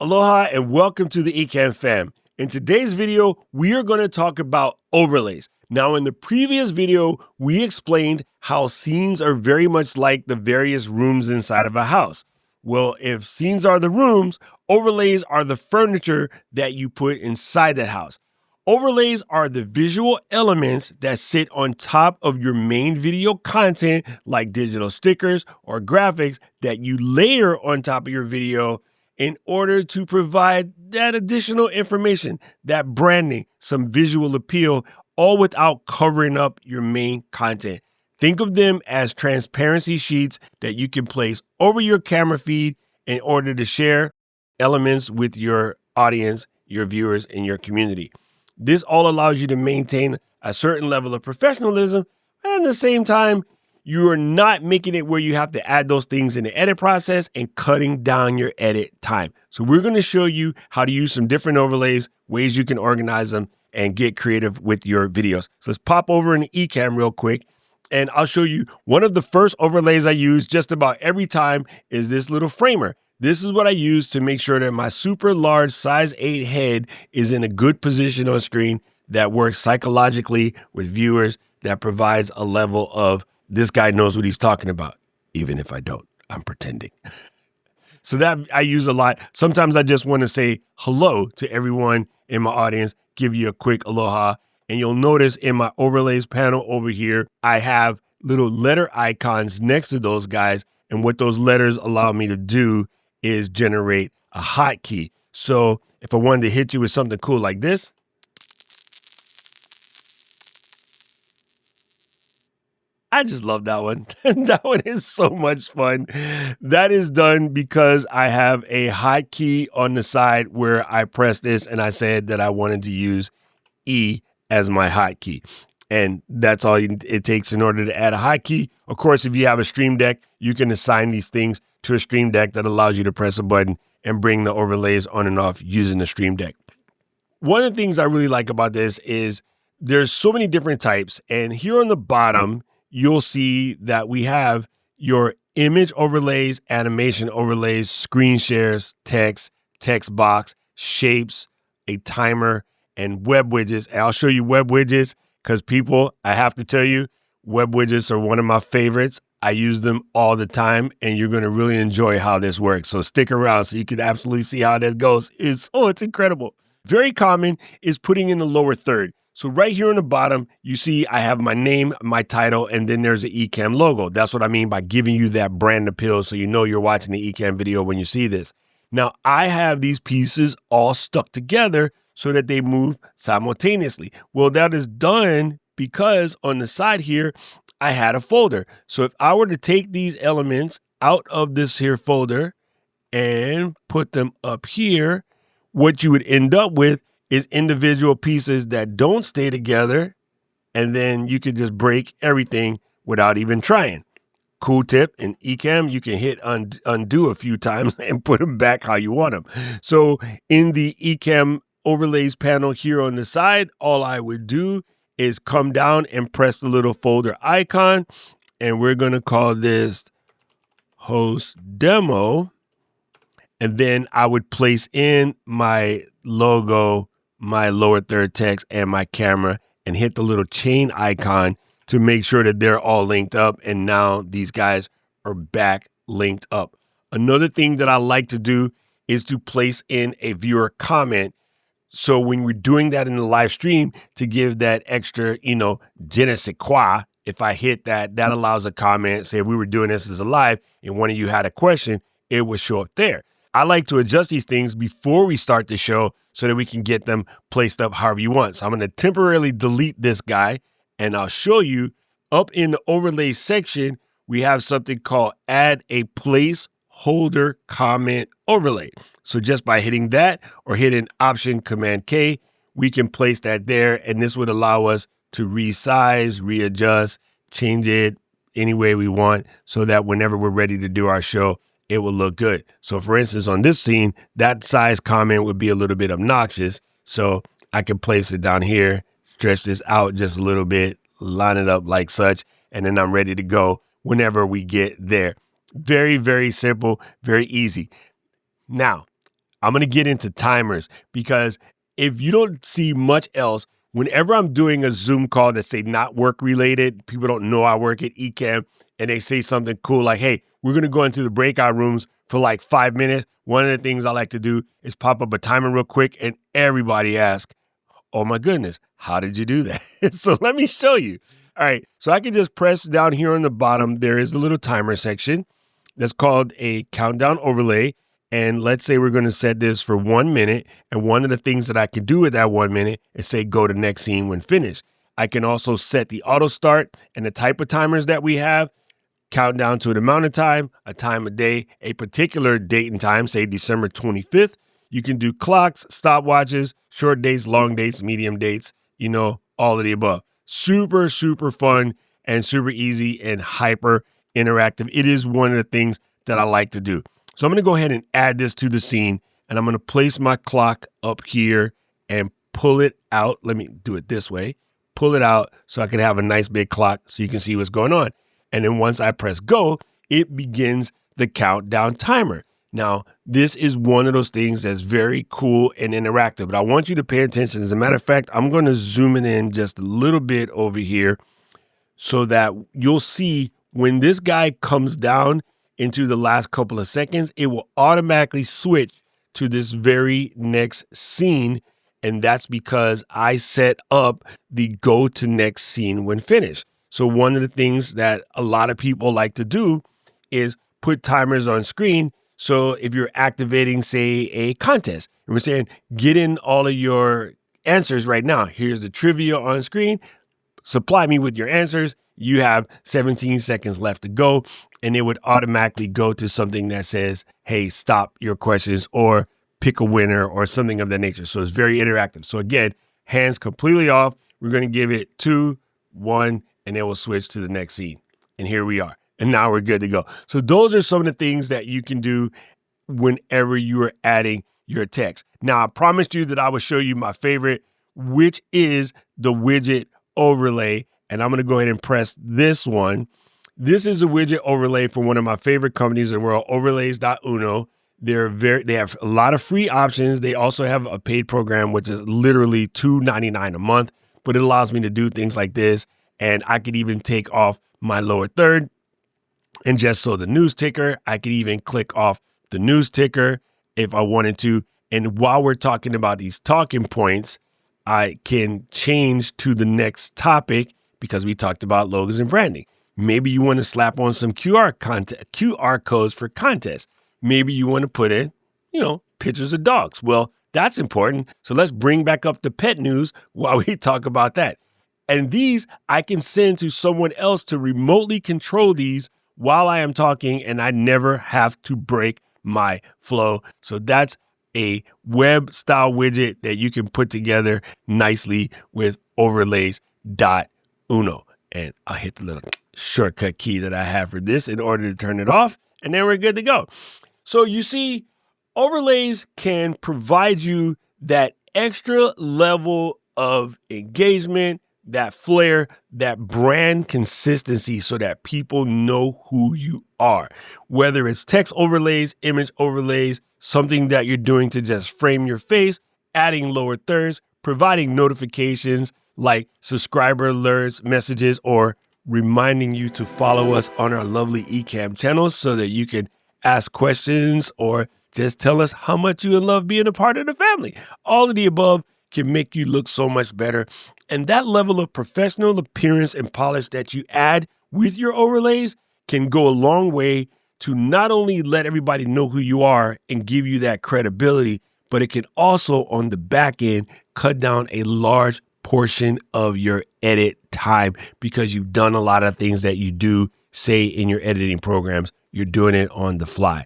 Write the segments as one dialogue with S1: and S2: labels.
S1: Aloha and welcome to the Ecamm fam. In today's video, we are going to talk about overlays. Now, in the previous video, we explained how scenes are very much like the various rooms inside of a house. Well, if scenes are the rooms, overlays are the furniture that you put inside that house. Overlays are the visual elements that sit on top of your main video content, like digital stickers or graphics that you layer on top of your video in order to provide that additional information, that branding, some visual appeal, all without covering up your main content. Think of them as transparency sheets that you can place over your camera feed in order to share elements with your audience, your viewers, and your community. This all allows you to maintain a certain level of professionalism, and at the same time, you are not making it where you have to add those things in the edit process and cutting down your edit time. So we're going to show you how to use some different overlays, ways you can organize them, and get creative with your videos. So let's pop over in the Ecamm real quick, and I'll show you one of the first overlays I use just about every time is this little framer. This is what I use to make sure that my super large size 8 head is in a good position on screen that works psychologically with viewers, that provides a level of this guy knows what he's talking about. Even if I don't, I'm pretending. So that I use a lot. Sometimes I just want to say hello to everyone in my audience, give you a quick aloha. And you'll notice in my overlays panel over here, I have little letter icons next to those guys. And what those letters allow me to do is generate a hotkey. So if I wanted to hit you with something cool like this, I just love that one. That one is so much fun. That is done because I have a hotkey on the side where I press this and I said that I wanted to use E as my hotkey. And that's all it takes in order to add a hotkey. Of course, if you have a Stream Deck, you can assign these things to a Stream Deck that allows you to press a button and bring the overlays on and off using the Stream Deck. One of the things I really like about this is there's so many different types. And here on the bottom, you'll see that we have your image overlays, animation overlays, screen shares, text box, shapes, a timer, and web widgets. And I'll show you web widgets because people, I have to tell you, web widgets are one of my favorites. I use them all the time, and you're going to really enjoy how this works. So stick around so you can absolutely see how this goes. It's incredible. Very common is putting in the lower third. So right here on the bottom, you see I have my name, my title, and then there's the Ecamm logo. That's what I mean by giving you that brand appeal so you know you're watching the Ecamm video when you see this. Now, I have these pieces all stuck together so that they move simultaneously. Well, that is done because on the side here, I had a folder. So if I were to take these elements out of this here folder and put them up here, what you would end up with is individual pieces that don't stay together, and then you could just break everything without even trying. Cool tip, in Ecamm, you can hit undo a few times and put them back how you want them. So in the Ecamm overlays panel here on the side, all I would do is come down and press the little folder icon, and we're going to call this host demo. And then I would place in my logo, my lower third text, and my camera, and hit the little chain icon to make sure that they're all linked up. And now these guys are back linked up. Another thing that I like to do is to place in a viewer comment. So when we're doing that in the live stream, to give that extra, je ne sais quoi, if I hit that, that allows a comment. Say if we were doing this as a live and one of you had a question, it would show up there. I like to adjust these things before we start the show so that we can get them placed up however you want. So I'm going to temporarily delete this guy, and I'll show you up in the overlay section, we have something called add a placeholder comment overlay. So just by hitting that or hitting Option Command K, we can place that there, and this would allow us to resize, readjust, change it any way we want so that whenever we're ready to do our show, it will look good. So for instance, on this scene, that size comment would be a little bit obnoxious. So I can place it down here, stretch this out just a little bit, line it up like such, and then I'm ready to go whenever we get there. Very, very simple, very easy. Now, I'm going to get into timers because if you don't see much else, whenever I'm doing a Zoom call that's say not work related, people don't know I work at Ecamm, and they say something cool like, hey, we're going to go into the breakout rooms for like 5 minutes. One of the things I like to do is pop up a timer real quick, and everybody asks, oh my goodness, how did you do that? So let me show you. All right, so I can just press down here on the bottom. There is a little timer section that's called a countdown overlay. And let's say we're going to set this for 1 minute. And one of the things that I can do with that 1 minute is say, go to next scene when finished. I can also set the auto start and the type of timers that we have, count down to an amount of time, a time of day, a particular date and time, say December 25th. You can do clocks, stopwatches, short dates, long dates, medium dates, all of the above. Super, super fun and super easy and hyper interactive. It is one of the things that I like to do. So I'm going to go ahead and add this to the scene, and I'm going to place my clock up here and pull it out. Let me do it this way. Pull it out so I can have a nice big clock so you can see what's going on. And then once I press go, it begins the countdown timer. Now, this is one of those things that's very cool and interactive, but I want you to pay attention. As a matter of fact, I'm going to zoom it in just a little bit over here so that you'll see when this guy comes down into the last couple of seconds, it will automatically switch to this very next scene. And that's because I set up the go to next scene when finished. So one of the things that a lot of people like to do is put timers on screen. So if you're activating, say, a contest, and we're saying, get in all of your answers right now. Here's the trivia on screen. Supply me with your answers. You have 17 seconds left to go. And it would automatically go to something that says, hey, stop your questions or pick a winner or something of that nature. So it's very interactive. So again, hands completely off. We're going to give it 2, 1, and then we'll switch to the next scene. And here we are. And now we're good to go. So those are some of the things that you can do whenever you are adding your text. Now, I promised you that I would show you my favorite, which is the widget overlay. And I'm going to go ahead and press this one. This is a widget overlay from one of my favorite companies in the world, overlays.uno. They have a lot of free options. They also have a paid program, which is literally $2.99 a month, but it allows me to do things like this. And I could even take off my lower third and just so the news ticker. I could even click off the news ticker if I wanted to. And while we're talking about these talking points, I can change to the next topic because we talked about logos and branding. Maybe you want to slap on some QR codes for contests. Maybe you want to put in, pictures of dogs. Well, that's important. So let's bring back up the pet news while we talk about that. And these I can send to someone else to remotely control these while I am talking, and I never have to break my flow. So that's a web style widget that you can put together nicely with overlays.uno. And I'll hit the little shortcut key that I have for this in order to turn it off, and then we're good to go. So you see, overlays can provide you that extra level of engagement, that flair, that brand consistency so that people know who you are. Whether it's text overlays, image overlays, something that you're doing to just frame your face, adding lower thirds, providing notifications like subscriber alerts, messages, or reminding you to follow us on our lovely Ecamm channels so that you can ask questions or just tell us how much you love being a part of the family. All of the above can make you look so much better. And that level of professional appearance and polish that you add with your overlays can go a long way to not only let everybody know who you are and give you that credibility, but it can also on the back end cut down a large portion of your edit time because you've done a lot of things that you do, say in your editing programs, you're doing it on the fly.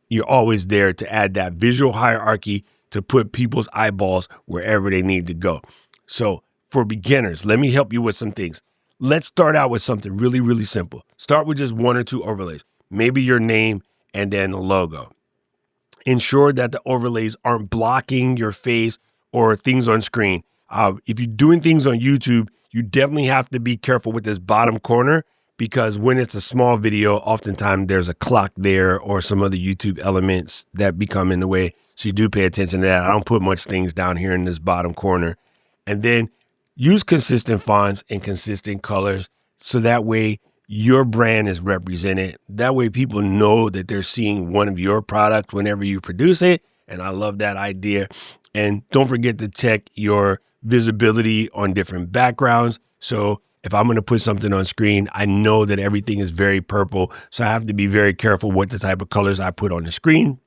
S1: You're always there to add that visual hierarchy to put people's eyeballs wherever they need to go. So for beginners, let me help you with some things. Let's start out with something really, really simple. Start with just 1 or 2 overlays, maybe your name and then the logo. Ensure that the overlays aren't blocking your face or things on screen. If you're doing things on YouTube, you definitely have to be careful with this bottom corner because when it's a small video, oftentimes there's a clock there or some other YouTube elements that become in the way. So you do pay attention to that. I don't put much things down here in this bottom corner. And then use consistent fonts and consistent colors so that way your brand is represented. That way people know that they're seeing one of your products whenever you produce it. And I love that idea. And don't forget to check your visibility on different backgrounds. So if I'm going to put something on screen, I know that everything is very purple. So I have to be very careful what the type of colors I put on the screen.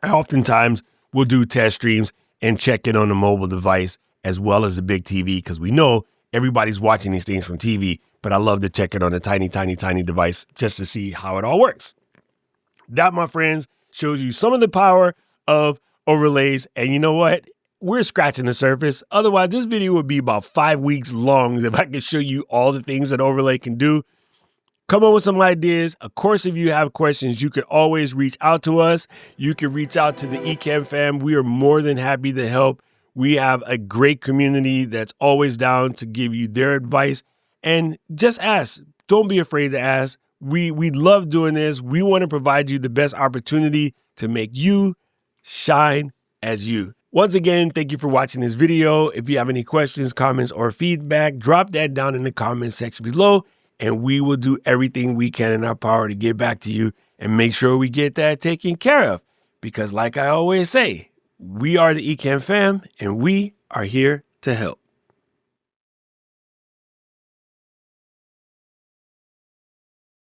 S1: I oftentimes will do test streams and check it on the mobile device as well as the big TV, because we know everybody's watching these things from TV, but I love to check it on a tiny, tiny, tiny device just to see how it all works. That, my friends, shows you some of the power of overlays. And you know what? We're scratching the surface. Otherwise, this video would be about 5 weeks long if I could show you all the things that overlay can do. Come up with some ideas. Of course, if you have questions, you can always reach out to us. You can reach out to the Ecamm fam. We are more than happy to help. We have a great community that's always down to give you their advice. And just ask. Don't be afraid to ask. We love doing this. We want to provide you the best opportunity to make you shine as you. Once again, thank you for watching this video. If you have any questions, comments, or feedback, drop that down in the comments section below, and we will do everything we can in our power to get back to you and make sure we get that taken care of. Because like I always say, we are the Ecamm fam, and we are here to help.